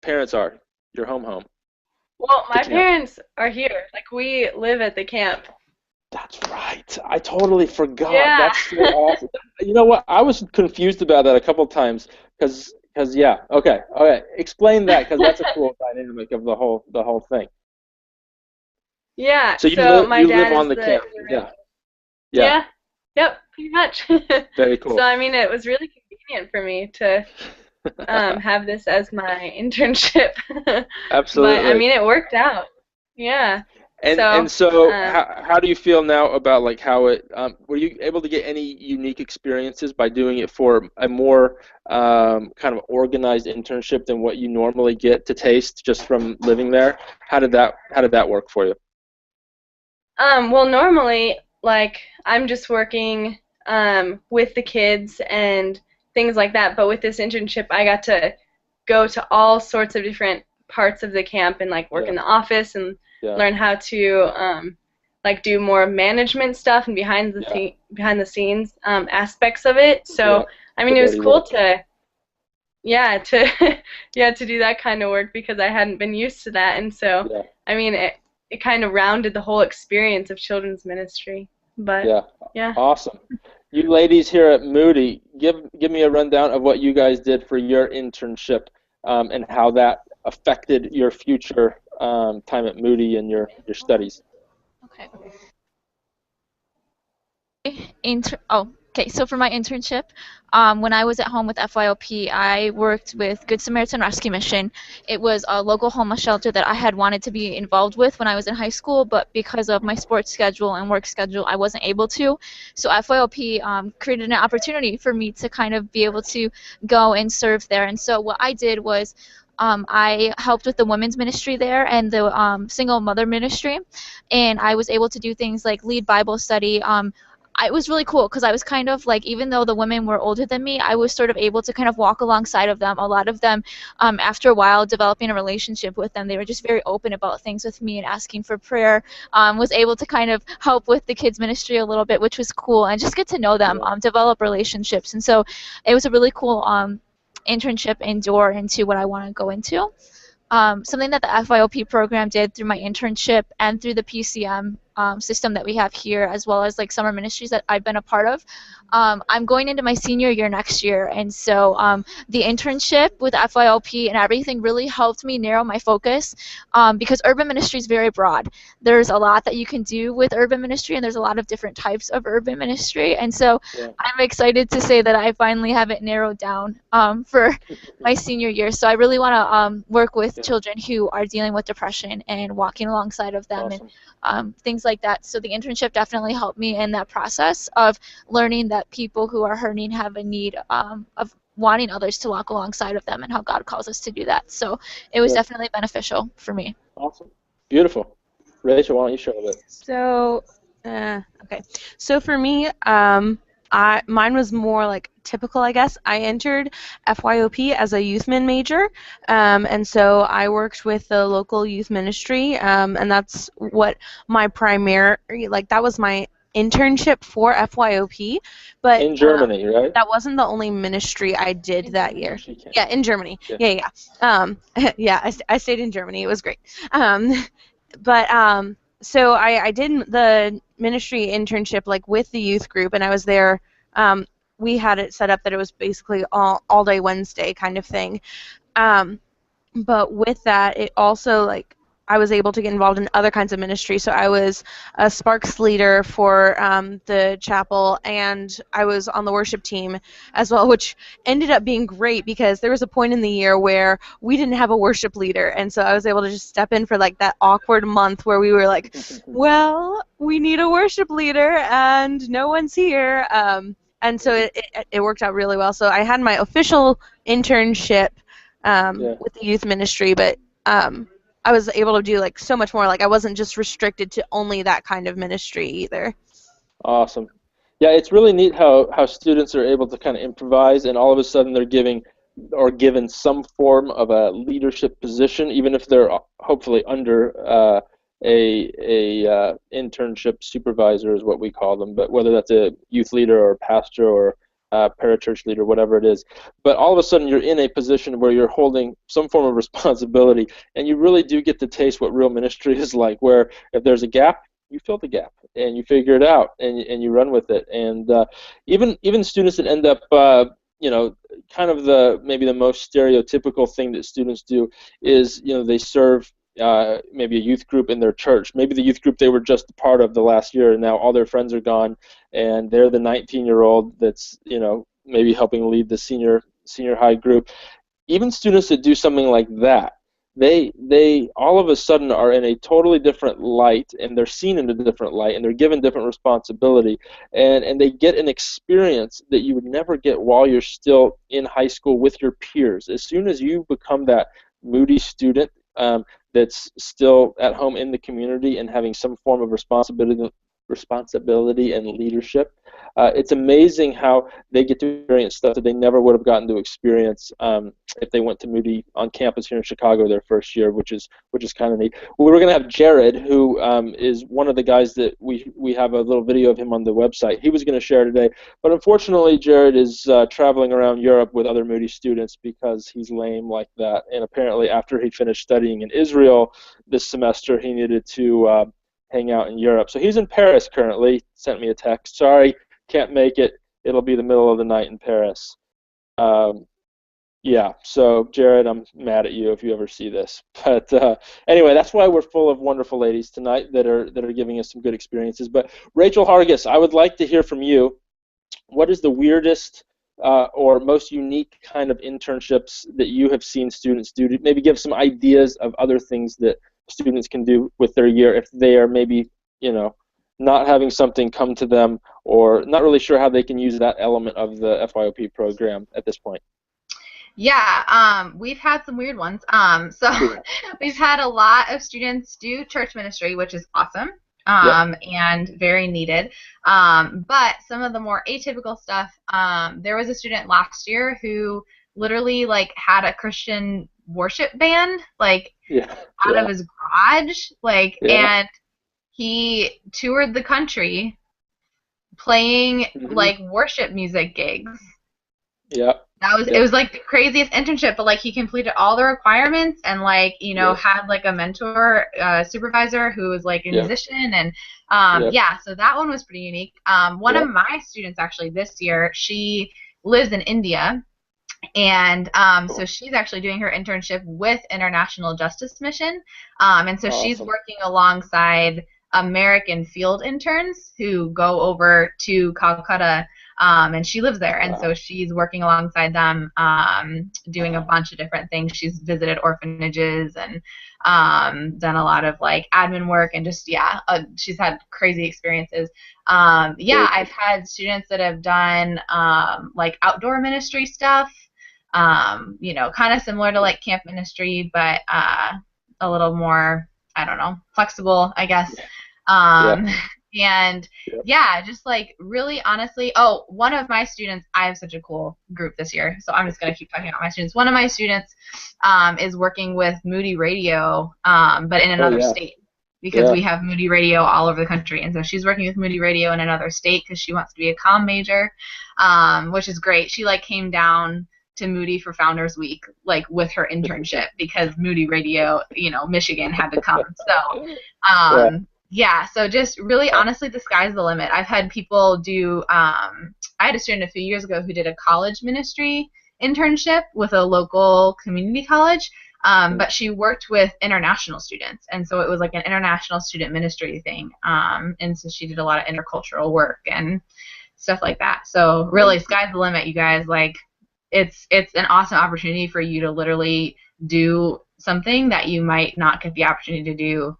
parents are, your home?
Well, my parents are here. Like, we live at the camp.
That's right. I totally forgot.
Yeah.
That's so awesome. You know what? I was confused about that a couple times because yeah. Okay. Explain that, because that's a cool dynamic of the whole thing.
Yeah.
So you live on the camp. Yeah.
Yep. Pretty much.
Very cool.
So I mean, it was really convenient for me to have this as my internship.
Absolutely.
But I mean, it worked out. Yeah.
And so how do you feel now about like how it? Were you able to get any unique experiences by doing it for a more kind of organized internship than what you normally get to taste just from living there? How did that work for you?
Well, normally, like, I'm just working with the kids and things like that, but with this internship, I got to go to all sorts of different parts of the camp and like work in the office and learn how to like do more management stuff and behind the scenes aspects of it. So I mean, it was cool to do that kind of work, because I hadn't been used to that, and so I mean, it kind of rounded the whole experience of children's ministry. But yeah.
Awesome. You ladies here at Moody, give me a rundown of what you guys did for your internship and how that affected your future time at Moody and your studies.
Okay. Okay, so for my internship, when I was at home with FYOP, I worked with Good Samaritan Rescue Mission. It was a local homeless shelter that I had wanted to be involved with when I was in high school, but because of my sports schedule and work schedule, I wasn't able to. So FYOP created an opportunity for me to kind of be able to go and serve there. And so what I did was I helped with the women's ministry there and the single mother ministry, and I was able to do things like lead Bible study. It was really cool because I was kind of like, even though the women were older than me, I was sort of able to kind of walk alongside of them. A lot of them, after a while, developing a relationship with them, they were just very open about things with me and asking for prayer. Was able to kind of help with the kids ministry a little bit, which was cool, and just get to know them, develop relationships. And so it was a really cool internship and door into what I want to go into. something that the FYOP program did through my internship and through the PCM system that we have here, as well as like summer ministries that I've been a part of. I'm going into my senior year next year, and so the internship with FYOP and everything really helped me narrow my focus, because urban ministry is very broad. There's a lot that you can do with urban ministry, and there's a lot of different types of urban ministry, and so I'm excited to say that I finally have it narrowed down for my senior year. So I really want to work with children who are dealing with depression and walking alongside of them and things like that. So the internship definitely helped me in that process of learning that people who are hurting have a need of wanting others to walk alongside of them and how God calls us to do that. So it was definitely beneficial for me.
Awesome. Beautiful. Rachel, why don't you share a bit?
So, okay. So for me, mine was more like typical, I guess. I entered FYOP as a youth min major, and so I worked with the local youth ministry, and that's what my primary, like that was my internship for FYOP. But
in Germany, right?
that wasn't the only ministry I did that year. Yeah, in Germany.
Yeah.
Yeah. I stayed in Germany. It was great. So I did the ministry internship like with the youth group, and I was there. We had it set up that it was basically all day Wednesday kind of thing. But with that, it also like I was able to get involved in other kinds of ministry. So I was a Sparks leader for the chapel, and I was on the worship team as well, which ended up being great because there was a point in the year where we didn't have a worship leader, and so I was able to just step in for like that awkward month where we were like, well, we need a worship leader and no one's here. And so it worked out really well. So I had my official internship with the youth ministry, but I was able to do like so much more. Like I wasn't just restricted to only that kind of ministry either.
Awesome. Yeah, it's really neat how students are able to kind of improvise, and all of a sudden they're given some form of a leadership position, even if they're hopefully under a internship supervisor is what we call them, but whether that's a youth leader or a pastor or parachurch leader, whatever it is. But all of a sudden you're in a position where you're holding some form of responsibility, and you really do get to taste what real ministry is like, where if there's a gap, you fill the gap, and you figure it out, and you run with it. And even students that end up kind of maybe the most stereotypical thing that students do is, they serve maybe a youth group in their church. Maybe the youth group they were just a part of the last year, and now all their friends are gone, and they're the 19-year-old that's maybe helping lead the senior high group. Even students that do something like that, they all of a sudden are in a totally different light, and they're seen in a different light, and they're given different responsibility, and they get an experience that you would never get while you're still in high school with your peers. As soon as you become that Moody student that's still at home in the community and having some form of responsibility and leadership, it's amazing how they get to experience stuff that they never would have gotten to experience if they went to Moody on campus here in Chicago their first year, which is kind of neat. We're going to have Jared, who is one of the guys that we have a little video of him on the website. He was going to share today, but unfortunately Jared is traveling around Europe with other Moody students because he's lame like that, and apparently after he finished studying in Israel this semester, he needed to hang out in Europe. So he's in Paris currently. Sent me a text. Sorry, can't make it. It'll be the middle of the night in Paris. Yeah, so Jared, I'm mad at you if you ever see this. But anyway, that's why we're full of wonderful ladies tonight that are giving us some good experiences. But Rachel Hargis, I would like to hear from you. What is the weirdest or most unique kind of internships that you have seen students do? To maybe give some ideas of other things that students can do with their year if they are maybe, not having something come to them or not really sure how they can use that element of the FYOP program at this point.
Yeah, we've had some weird ones. So we've had a lot of students do church ministry, which is awesome and very needed. But some of the more atypical stuff, there was a student last year who literally had a Christian worship band out of his garage, and he toured the country playing worship music gigs.
Yeah.
It was like the craziest internship, but like he completed all the requirements and like, you know, had like a mentor, supervisor who was like a musician and yeah, so that one was pretty unique. One of my students actually this year, she lives in India and so she's actually doing her internship with International Justice Mission. And so she's working alongside American field interns who go over to Calcutta, and she lives there. And so she's working alongside them, doing a bunch of different things. She's visited orphanages and done a lot of like admin work and just, she's had crazy experiences. I've had students that have done like outdoor ministry stuff. You know, kind of similar to like camp ministry, but a little more, I don't know, flexible, I guess. And just like really honestly, one of my students, I have such a cool group this year, so I'm just going to keep talking about my students. One of my students is working with Moody Radio, but in another state. Because we have Moody Radio all over the country. And so she's working with Moody Radio in another state because she wants to be a comm major, which is great. She like came down to Moody for Founders Week, like with her internship because Moody Radio, you know, Michigan had to come. So, so just really honestly, the sky's the limit. I've had people do, I had a student a few years ago who did a college ministry internship with a local community college, but she worked with international students. And so it was like an international student ministry thing. And so she did a lot of intercultural work and stuff like that. So really, sky's the limit, you guys. Like, it's an awesome opportunity for you to literally do something that you might not get the opportunity to do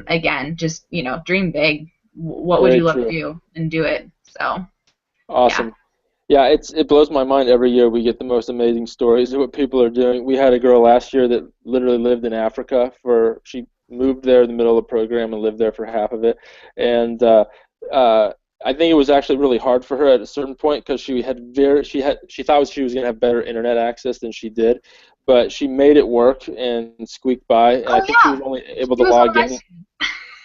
again. Just, you know, dream big. What would you love to do and do it? So
awesome. Yeah, it blows my mind every year. We get the most amazing stories of what people are doing. We had a girl last year that literally lived in Africa she moved there in the middle of the program and lived there for half of it, and I think it was actually really hard for her at a certain point because she thought she was going to have better internet access than she did, but she made it work and squeaked by. And I think she was only able to log in.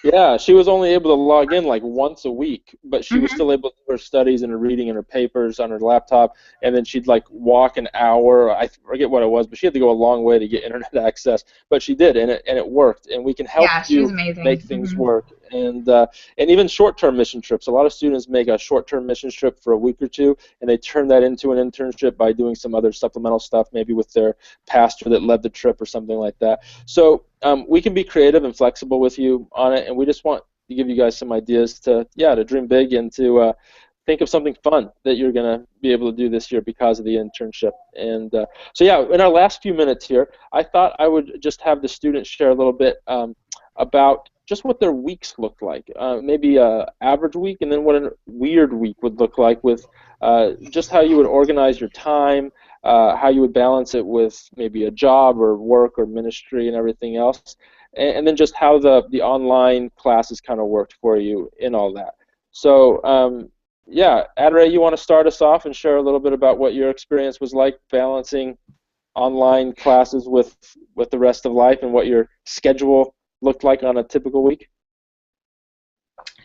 Yeah, she was only able to log in like once a week, but she was still able to do her studies and her reading and her papers on her laptop, and then she'd like walk an hour. I forget what it was, but she had to go a long way to get internet access, but she did, and it worked, and we can help you make things work. And even short-term mission trips. A lot of students make a short-term mission trip for a week or two, and they turn that into an internship by doing some other supplemental stuff, maybe with their pastor that led the trip or something like that. So we can be creative and flexible with you on it, and we just want to give you guys some ideas to dream big and to think of something fun that you're going to be able to do this year because of the internship. And in our last few minutes here, I thought I would just have the students share a little bit about just what their weeks looked like, maybe an average week, and then what a weird week would look like with just how you would organize your time, how you would balance it with maybe a job or work or ministry and everything else, and then just how the online classes kind of worked for you in all that. So, Adare, you want to start us off and share a little bit about what your experience was like balancing online classes with the rest of life and what your schedule looked like on a typical week?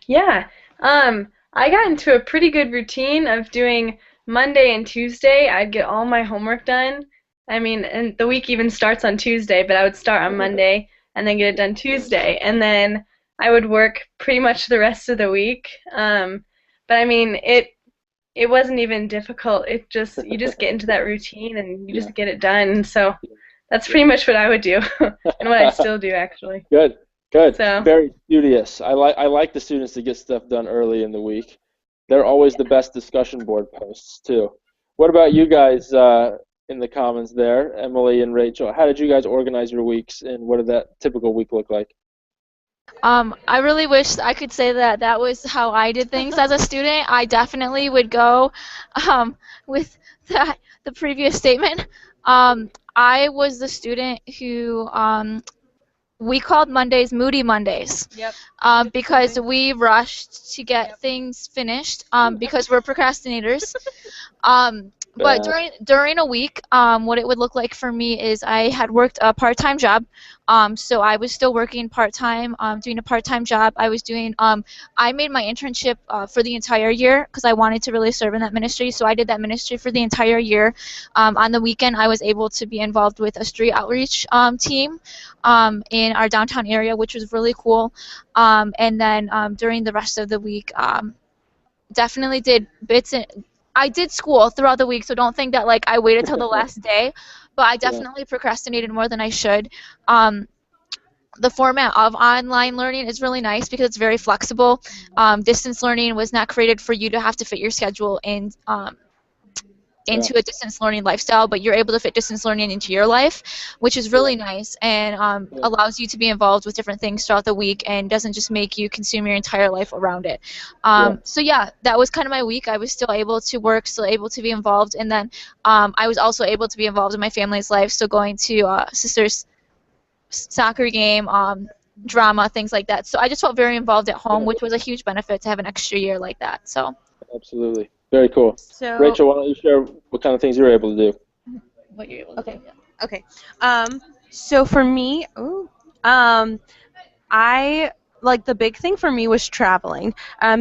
Yeah, I got into a pretty good routine of doing Monday and Tuesday. I'd get all my homework done. I mean, and the week even starts on Tuesday, but I would start on Monday and then get it done Tuesday, and then I would work pretty much the rest of the week. But I mean, it wasn't even difficult. You just get into that routine and you just get it done. So that's pretty much what I would do, and what I still do actually.
Good.
So.
Very studious. I like the students that get stuff done early in the week. They're always the best discussion board posts too. What about you guys in the comments there, Emily and Rachel? How did you guys organize your weeks, and what did that typical week look like?
I really wish I could say that was how I did things as a student. I definitely would go with the previous statement. I was the student who we called Mondays Moody Mondays.
Yep.
Because we rushed to get things finished because we're procrastinators. But during a week, what it would look like for me is I had worked a part-time job, so I was still working part-time, doing a part-time job. I was doing, I made my internship for the entire year because I wanted to really serve in that ministry. So I did that ministry for the entire year. On the weekend, I was able to be involved with a street outreach team in our downtown area, which was really cool. And then during the rest of the week, definitely did bits and I did school throughout the week, so don't think that like I waited till the last day, but I definitely procrastinated more than I should. The format of online learning is really nice because it's very flexible. Distance learning was not created for you to have to fit your schedule in into a distance learning lifestyle, but you're able to fit distance learning into your life, which is really nice and allows you to be involved with different things throughout the week and doesn't just make you consume your entire life around it. So yeah, that was kind of my week. I was still able to work, still able to be involved, and then I was also able to be involved in my family's life, so going to sister's soccer game, drama, things like that. So I just felt very involved at home, which was a huge benefit to have an extra year like that. So
absolutely. Very cool.
So,
Rachel, why don't you share what kind of things you were able to do?
what you're able to do.
Okay. So for me, I like the big thing for me was traveling.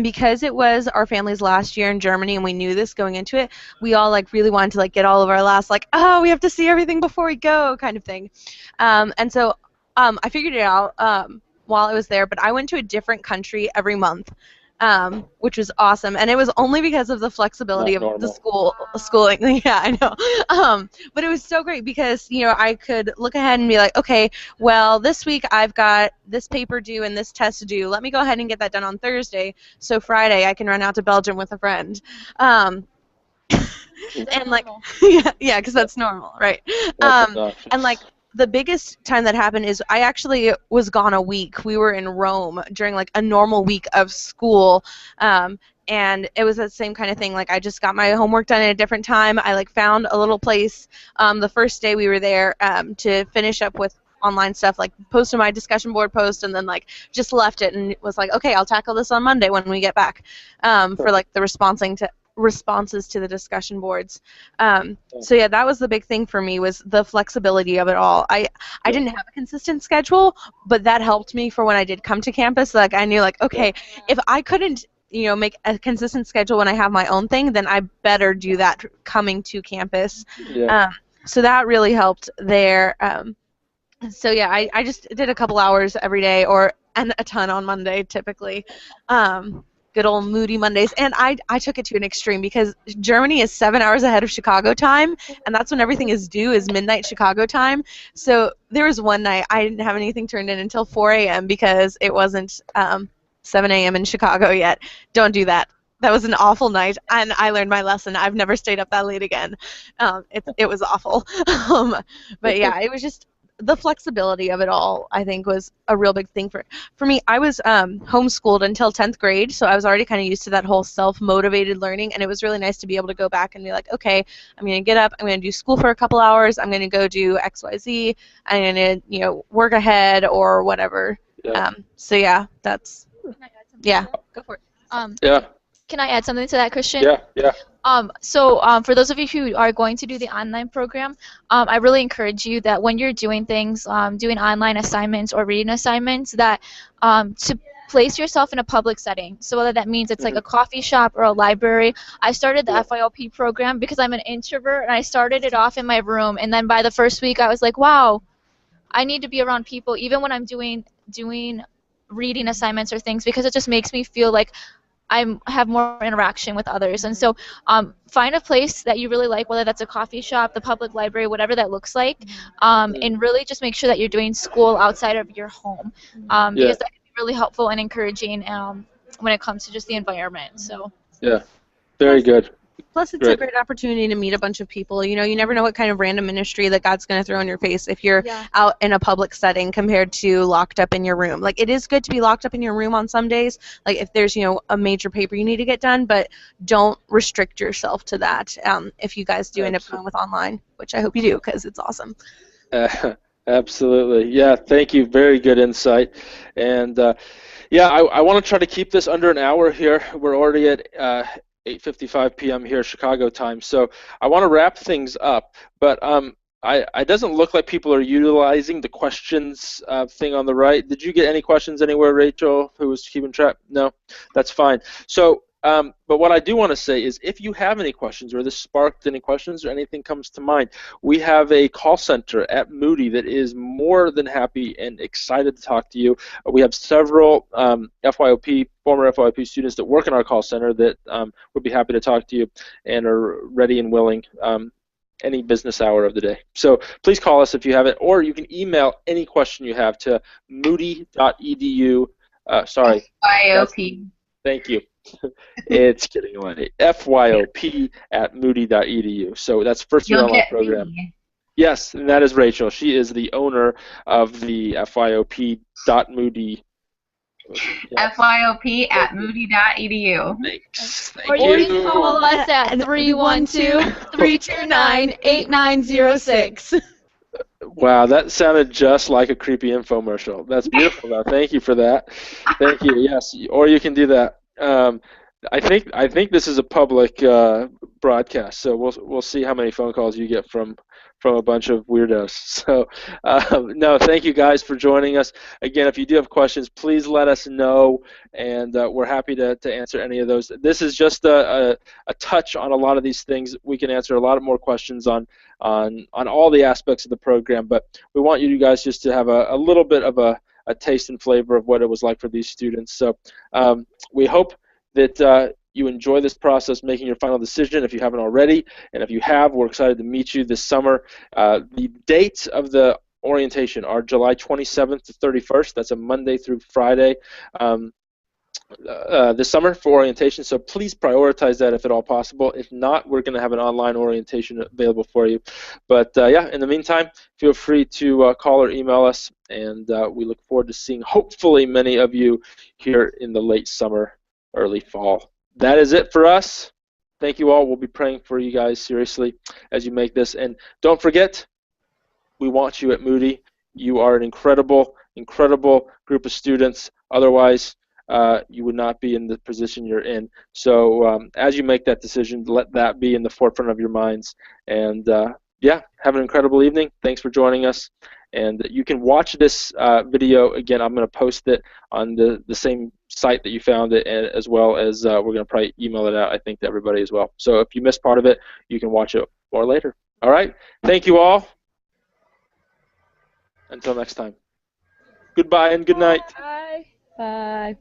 Because it was our family's last year in Germany, and we knew this going into it. We all like really wanted to like get all of our last like, oh, we have to see everything before we go kind of thing. And so I figured it out while I was there, but I went to a different country every month. Which was awesome, and it was only because of the flexibility of the schooling. Yeah, I know. But it was so great because I could look ahead and be like, okay, well this week I've got this paper due and this test due. Let me go ahead and get that done on Thursday, so Friday I can run out to Belgium with a friend. And like, yeah, because that's normal, right? And like. The biggest time that happened is I actually was gone a week. We were in Rome during like a normal week of school, and it was the same kind of thing. Like I just got my homework done at a different time. I like found a little place the first day we were there to finish up with online stuff, like posted my discussion board post, and then like just left it and was like, okay, I'll tackle this on Monday when we get back for like the responses to the discussion boards. So yeah, that was the big thing for me, was the flexibility of it all. I didn't have a consistent schedule, but that helped me for when I did come to campus. Like I knew like, okay, if I couldn't make a consistent schedule when I have my own thing, then I better do that coming to campus. So that really helped there. So yeah, I just did a couple hours every day, and a ton on Monday typically. Good old Moody Mondays. And I took it to an extreme because Germany is 7 hours ahead of Chicago time, and that's when everything is due, is midnight Chicago time. So there was one night I didn't have anything turned in until 4 a.m. because it wasn't 7 a.m. in Chicago yet. Don't do that. That was an awful night, and I learned my lesson. I've never stayed up that late again. It was awful. But yeah, it was just the flexibility of it all, I think, was a real big thing for me. I was homeschooled until 10th grade, so I was already kind of used to that whole self-motivated learning, and it was really nice to be able to go back and be like, okay, I'm going to get up, I'm going to do school for a couple hours, I'm going to go do XYZ, I'm going to work ahead or whatever. So yeah, that's, yeah.
Go for it. Can I add something to that, Christian?
Yeah.
So for those of you who are going to do the online program, I really encourage you that when you're doing things, doing online assignments or reading assignments, that to place yourself in a public setting. So whether that means it's like a coffee shop or a library. I started the FYOP program because I'm an introvert, and I started it off in my room. And then by the first week, I was like, wow, I need to be around people, even when I'm doing reading assignments or things, because it just makes me feel like I have more interaction with others. And so find a place that you really like, whether that's a coffee shop, the public library, whatever that looks like, and really just make sure that you're doing school outside of your home, because that can be really helpful and encouraging when it comes to just the environment. So
yeah, very good.
Plus, it's a great opportunity to meet a bunch of people. You never know what kind of random ministry that God's going to throw in your face if you're out in a public setting compared to locked up in your room. Like, it is good to be locked up in your room on some days, like if there's, a major paper you need to get done, but don't restrict yourself to that if you guys do end up going with online, which I hope you do because it's awesome.
Absolutely. Yeah, thank you. Very good insight. And, I want to try to keep this under an hour here. We're already at 8:55 p.m. here Chicago time. So I want to wrap things up, but it doesn't look like people are utilizing the questions thing on the right. Did you get any questions anywhere, Rachel, who was keeping track? No, that's fine. So, but what I do want to say is if you have any questions or this sparked any questions or anything comes to mind, we have a call center at Moody that is more than happy and excited to talk to you. We have several former FYOP students that work in our call center that would be happy to talk to you and are ready and willing any business hour of the day. So please call us if you have it, or you can email any question you have to moody.edu. Sorry.
FYOP.
Thank you. It's getting late. FYOP@moody.edu. So that's first year online program.
Me.
Yes, and that is Rachel. She is the owner of the FYOP.moody.
FYOP@moody.edu.
Thanks.
Or
Thank
you can call us at 312-329-8906.
Wow, that sounded just like a creepy infomercial. That's beautiful, though. Thank you for that. Thank you. Yes, or you can do that. I think this is a public broadcast, so we'll see how many phone calls you get from a bunch of weirdos. So no, thank you guys for joining us. Again, if you do have questions, please let us know, and we're happy to answer any of those. This is just a touch on a lot of these things. We can answer a lot more questions on all the aspects of the program, but we want you guys just to have a little bit of a taste and flavor of what it was like for these students. So we hope that you enjoy this process, making your final decision if you haven't already, and if you have, we're excited to meet you this summer. The dates of the orientation are July 27th to 31st. That's a Monday through Friday this summer for orientation, so please prioritize that if at all possible. If not, we're going to have an online orientation available for you. But yeah, in the meantime, feel free to call or email us, and we look forward to seeing hopefully many of you here in the late summer, early fall. That is it for us. Thank you all. We'll be praying for you guys seriously as you make this. And don't forget, we want you at Moody. You are an incredible, incredible group of students. Otherwise, you would not be in the position you're in. So as you make that decision, let that be in the forefront of your minds. And yeah, have an incredible evening. Thanks for joining us. And you can watch this video again. I'm going to post it on the same site that you found it, and as well as we're going to probably email it out, I think, to everybody as well. So if you missed part of it, you can watch it more later. All right? Thank you all. Until next time. Goodbye and good night.
Bye. Bye.